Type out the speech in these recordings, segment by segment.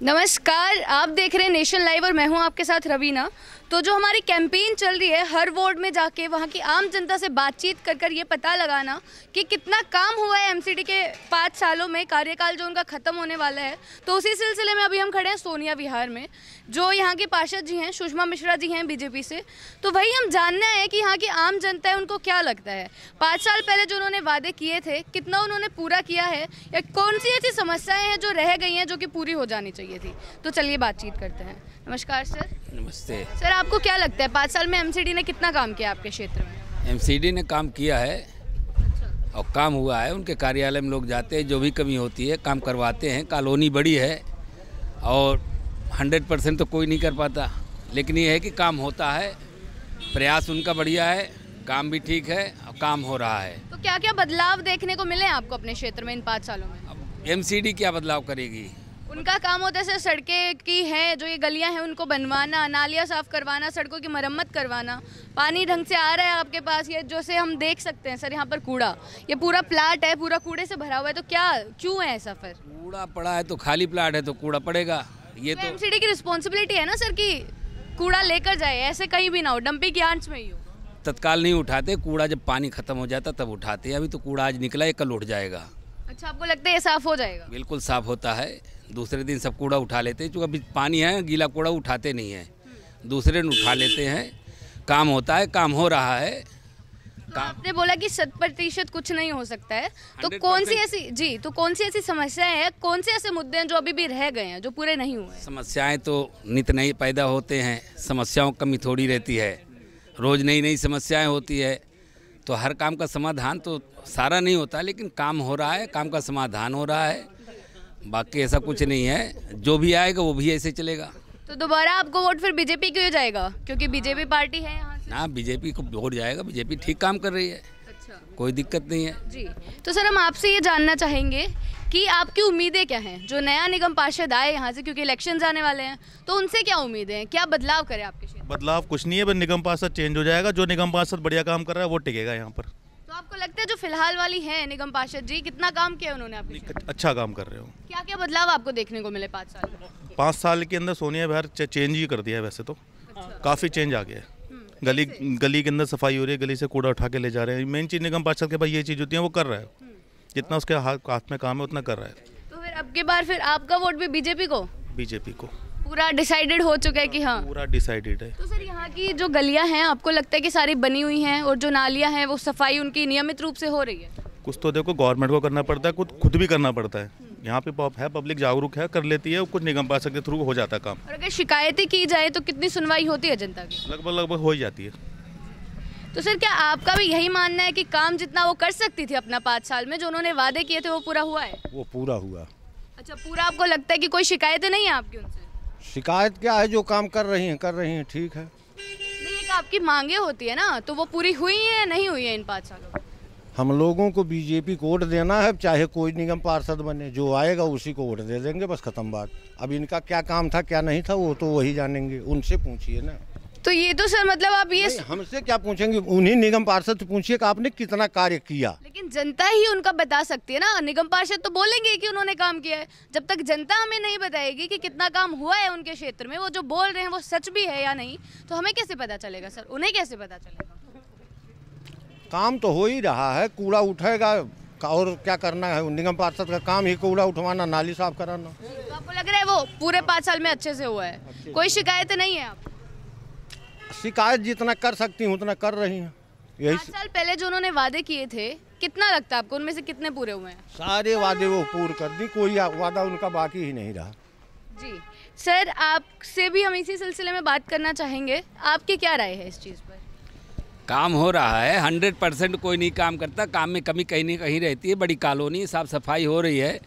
नमस्कार, आप देख रहे हैं नेशन लाइव और मैं हूं आपके साथ रवीना। तो जो हमारी कैंपेन चल रही है, हर वार्ड में जाके वहां की आम जनता से बातचीत कर कर ये पता लगाना कि कितना काम हुआ है एमसीडी के 5 सालों में, कार्यकाल जो उनका ख़त्म होने वाला है। तो उसी सिलसिले में अभी हम खड़े हैं सोनिया विहार में, जो यहाँ के पार्षद जी हैं, सुषमा मिश्रा जी हैं बीजेपी से। तो वही हम जानना है कि यहाँ की आम जनता है उनको क्या लगता है, 5 साल पहले जो उन्होंने वादे किए थे कितना उन्होंने पूरा किया है, या कौन सी ऐसी समस्याएँ हैं जो रह गई हैं जो कि पूरी हो जानी चाहिए थी। तो चलिए बातचीत करते हैं। नमस्कार सर। नमस्ते सर, आपको क्या लगता है 5 साल में एमसीडी ने कितना काम किया आपके क्षेत्र में? एमसीडी ने काम किया है और काम हुआ है। उनके कार्यालय में लोग जाते हैं, जो भी कमी होती है काम करवाते हैं। कॉलोनी बड़ी है और 100% तो कोई नहीं कर पाता, लेकिन ये है कि काम होता है। प्रयास उनका बढ़िया है, काम भी ठीक है और काम हो रहा है। तो क्या क्या बदलाव देखने को मिले आपको अपने क्षेत्र में इन 5 सालों में? अब एमसीडी क्या बदलाव करेगी? उनका काम होता है सर, सड़कें की हैं जो ये गलियां हैं उनको बनवाना, नालियां साफ़ करवाना, सड़कों की मरम्मत करवाना। पानी ढंग से आ रहा है आपके पास? ये जैसे हम देख सकते हैं सर, यहाँ पर कूड़ा, ये पूरा प्लाट है, पूरा कूड़े से भरा हुआ है। तो क्या क्यों है ऐसा? फिर कूड़ा पड़ा है तो खाली प्लाट है तो कूड़ा पड़ेगा। ये तो एमसीडी की रिस्पॉन्सिबिलिटी है ना सर कि कूड़ा लेकर जाए, ऐसे कहीं भी ना हो, डंपिंग यार्ड्स में ही हो। तत्काल नहीं उठाते कूड़ा, जब पानी खत्म हो जाता तब उठाते हैं। अभी तो कूड़ा आज निकला है, कल उठ जाएगा। अच्छा, आपको लगता है ये साफ़ हो जाएगा? बिल्कुल साफ़ होता है। दूसरे दिन सब कूड़ा उठा लेते हैं, क्योंकि अभी पानी है, गीला कूड़ा उठाते नहीं हैं, दूसरे दिन उठा लेते हैं। काम होता है, काम हो रहा है। तो आपने बोला कि 100% कुछ नहीं हो सकता है, तो कौन सी ऐसी समस्याएं हैं, कौन से ऐसे मुद्दे हैं जो अभी भी रह गए हैं, जो पूरे नहीं हुए हैं? समस्याएं तो नित नई पैदा होते हैं, समस्याओं की कमी थोड़ी रहती है। रोज़ नई नई समस्याएं होती है, तो हर काम का समाधान तो सारा नहीं होता, लेकिन काम हो रहा है, काम का समाधान हो रहा है। बाकी ऐसा कुछ नहीं है, जो भी आएगा वो भी ऐसे चलेगा। तो दोबारा आपको वोट फिर बीजेपी को जाएगा, क्योंकि बीजेपी पार्टी है यहाँ से? ना, बीजेपी को वोट जाएगा। बीजेपी ठीक काम कर रही है। अच्छा, कोई दिक्कत नहीं है जी। तो सर, हम आपसे ये जानना चाहेंगे कि आपकी उम्मीदें क्या हैं, जो नया निगम पार्षद आए यहाँ से, क्योंकि इलेक्शन आने वाले हैं, तो उनसे क्या उम्मीदें हैं, क्या बदलाव करे आपके क्षेत्र? बदलाव कुछ नहीं है, बस निगम पार्षद चेंज हो जाएगा। जो निगम पार्षद बढ़िया काम कर रहा है वो टिकेगा यहाँ पर। तो आपको लगता है जो फिलहाल वाली है निगम पार्षद जी, कितना काम किया उन्होंने आपके क्षेत्र में? अच्छा काम कर रहे हो। क्या क्या बदलाव आपको देखने को मिले 5 साल में? 5 साल के अंदर सोनिया विहार चेंज ही कर दिया है। वैसे तो काफ़ी चेंज आ गया है। गली के अंदर सफाई हो रही है, गली से कूड़ा उठा के ले जा रहे हैं। मेन चीज़ निगम पार्षद के पास ये चीज़ होती है, वो कर रहा है। जितना उसके हाथ में काम है उतना कर रहा है। तो फिर अब की बार फिर आपका वोट भी बीजेपी को? बीजेपी को पूरा डिसाइडेड हो चुका है कि हाँ? पूरा डिसाइडेड है। तो सर, यहाँ की जो गलियाँ हैं आपको लगता है कि सारी बनी हुई हैं, और जो नालियाँ हैं वो सफाई उनकी नियमित रूप से हो रही है? कुछ तो देखो गवर्नमेंट को करना पड़ता है, खुद भी करना पड़ता है। यहाँ पे है पब्लिक जागरूक है, कर लेती है, कुछ निगम पार्षद के थ्रू हो जाता है काम। और अगर शिकायतें की जाए तो कितनी सुनवाई होती है जनता की? लगभग हो ही जाती है। तो सर, क्या आपका भी यही मानना है कि काम जितना वो कर सकती थी अपना 5 साल में, जो उन्होंने वादे किए थे, वो पूरा हुआ है? वो पूरा हुआ। अच्छा, पूरा आपको लगता है कि कोई शिकायतें नहीं है आपकी उनसे? शिकायत क्या है, जो काम कर रही हैं ठीक है। नहीं, एक आपकी मांगे होती है ना, तो वो पूरी हुई है या नहीं हुई है इन 5 सालों में? हम लोगों को बीजेपी को वोट देना है, चाहे कोई निगम पार्षद बने, जो आएगा उसी को वोट दे देंगे, बस खत्म बात। अब इनका क्या काम था क्या नहीं था वो तो वही जानेंगे, उनसे पूछिए ना। तो ये तो सर मतलब आप ये हमसे क्या पूछेंगे, उन्हीं निगम पार्षद से पूछिए कि आपने कितना कार्य किया। लेकिन जनता ही उनका बता सकती है ना, निगम पार्षद तो बोलेंगे कि उन्होंने काम किया है। जब तक जनता हमें नहीं बताएगी कि कितना काम हुआ है उनके क्षेत्र में, वो जो बोल रहे हैं वो सच भी है या नहीं, तो हमें कैसे पता चलेगा सर? उन्हें कैसे पता चलेगा? काम तो हो ही रहा है, कूड़ा उठेगा और क्या करना है, निगम पार्षद का काम ही कूड़ा उठवाना, नाली साफ कराना। तो आपको लग रहा है वो पूरे 5 साल में अच्छे से हुआ है, कोई शिकायत नहीं है? आप शिकायत जितना कर सकती हूँ उतना कर रही हैं। यही 5 साल पहले जो उन्होंने वादे किए थे, कितना लगता है आपको उनमें से कितने पूरे हुए हैं? सारे वादे वो पूर्ण कर दी, कोई वादा उनका बाकी ही नहीं रहा। जी सर, आपसे भी हम इसी सिलसिले में बात करना चाहेंगे, आपकी क्या राय है इस चीज़ पर? काम हो रहा है। 100% कोई नहीं काम करता, काम में कमी कहीं नहीं कहीं रहती है। बड़ी कॉलोनी, साफ सफाई हो रही है,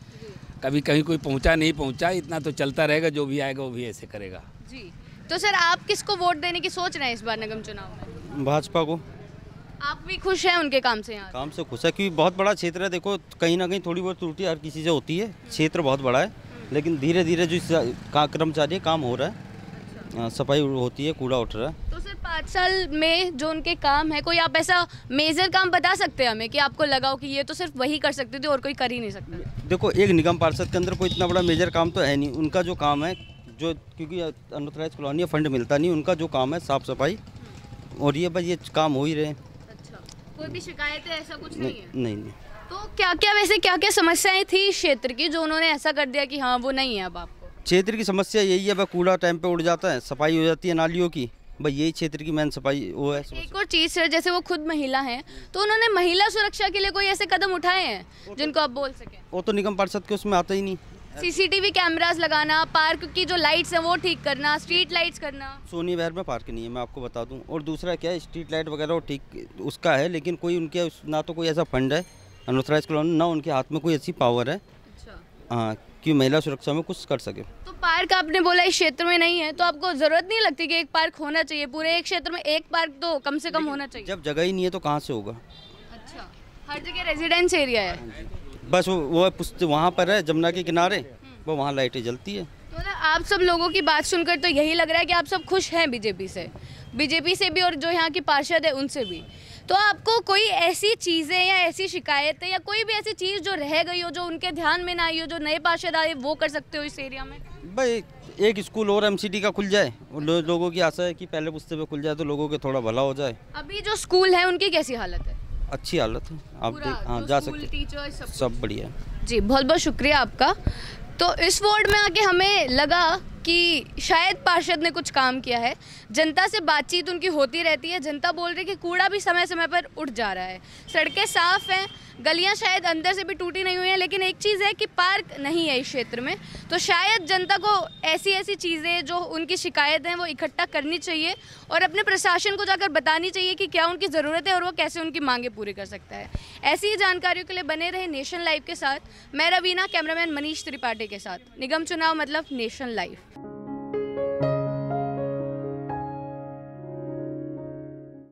कभी कहीं कोई पहुंचा नहीं पहुंचा, इतना तो चलता रहेगा। जो भी आएगा वो भी ऐसे करेगा। जी, तो सर आप किसको वोट देने की सोच रहे हैं इस बार निगम चुनाव में? भाजपा को। आप भी खुश हैं उनके काम से? यहाँ काम से खुश है, क्योंकि बहुत बड़ा क्षेत्र है। देखो, कहीं ना कहीं थोड़ी बहुत त्रुटि हर किसी से होती है, क्षेत्र बहुत बड़ा है, लेकिन धीरे धीरे जो कर्मचारी काम हो रहा है, सफाई होती है, कूड़ा उठ रहा है। तो सर 5 साल में जो उनके काम है, कोई आप ऐसा मेजर काम बता सकते हैं हमें कि आपको लगा हो कि ये तो सिर्फ वही कर सकते थे और कोई कर ही नहीं सकता? देखो, एक निगम पार्षद के अंदर कोई इतना बड़ा मेजर काम तो है नहीं। उनका जो काम है, जो क्योंकि अनऑथराइज कॉलोनी फंड मिलता नहीं, उनका जो काम है साफ़ सफाई, और ये बस ये काम हो ही रहे हैं। अच्छा, कोई भी शिकायत है ऐसा कुछ नहीं है? नहीं। तो क्या क्या समस्याएं थी इस क्षेत्र की जो उन्होंने ऐसा कर दिया कि हाँ वो नहीं है अब आपको? क्षेत्र की समस्या यही है, भाई कूड़ा टाइम पे उड़ जाता है, सफाई हो जाती है नालियों की, भाई यही क्षेत्र की मेन सफाई वो है। एक और चीज़ सर, जैसे वो खुद महिला हैं, तो उन्होंने महिला सुरक्षा के लिए कोई ऐसे कदम उठाए हैं जिनको आप बोल सकें? वो तो निगम पार्षद के उसमें आता ही नहीं। सीसीटीवी कैमरास लगाना, पार्क की जो लाइट्स हैं वो ठीक करना, स्ट्रीट लाइट्स करना। सोनी विहार में पार्क नहीं है, मैं आपको बता दूं। और दूसरा क्या है, स्ट्रीट लाइट वगैरह वो ठीक उसका है, लेकिन कोई उनके ना तो कोई ऐसा फंड है अनऑथराइज कॉलोनी, ना उनके हाथ में कोई ऐसी पावर है हाँ कि महिला सुरक्षा में कुछ कर सके। तो पार्क आपने बोला इस क्षेत्र में नहीं है, तो आपको जरूरत नहीं लगती कि एक पार्क होना चाहिए? पूरे एक क्षेत्र में एक पार्क तो कम से कम होना चाहिए। जब जगह ही नहीं है तो कहाँ से होगा? अच्छा, हर जगह रेजिडेंस एरिया है, बस वो वहाँ पर है जमुना के किनारे, वो वहाँ लाइटें जलती है। तो मतलब आप सब लोगों की बात सुनकर तो यही लग रहा है कि आप सब खुश हैं बीजेपी से भी और जो यहाँ की पार्षद है उनसे भी। तो आपको कोई ऐसी चीज़ें या ऐसी शिकायतें या कोई भी ऐसी चीज़ जो रह गई हो, जो उनके ध्यान में ना आई हो, जो नए पार्षद आए वो कर सकते हो इस एरिया में? भाई एक स्कूल और एमसीडी का खुल जाए, लोगों की आशा है कि पहले पुस्ते पे खुल जाए तो लोगों के थोड़ा भला हो जाए। अभी जो स्कूल है उनकी कैसी हालत है? अच्छी हालत है, आप देख हाँ जा सकते, टीचर्स सब बढ़िया है। जी, बहुत बहुत शुक्रिया आपका। तो इस वार्ड में आके हमें लगा कि शायद पार्षद ने कुछ काम किया है। जनता से बातचीत उनकी होती रहती है, जनता बोल रही है कि कूड़ा भी समय समय पर उठ जा रहा है, सड़कें साफ़ हैं, गलियां शायद अंदर से भी टूटी नहीं हुई हैं, लेकिन एक चीज़ है कि पार्क नहीं है इस क्षेत्र में। तो शायद जनता को ऐसी ऐसी चीज़ें जो उनकी शिकायत हैं वो इकट्ठा करनी चाहिए और अपने प्रशासन को जाकर बतानी चाहिए कि क्या उनकी ज़रूरत है और वो कैसे उनकी मांगें पूरी कर सकता है। ऐसी ही जानकारियों के लिए बने रहे नेशन लाइव के साथ। मैं रवीना, कैमरामैन मनीष त्रिपाठी के साथ। निगम चुनाव मतलब नेशन लाइव।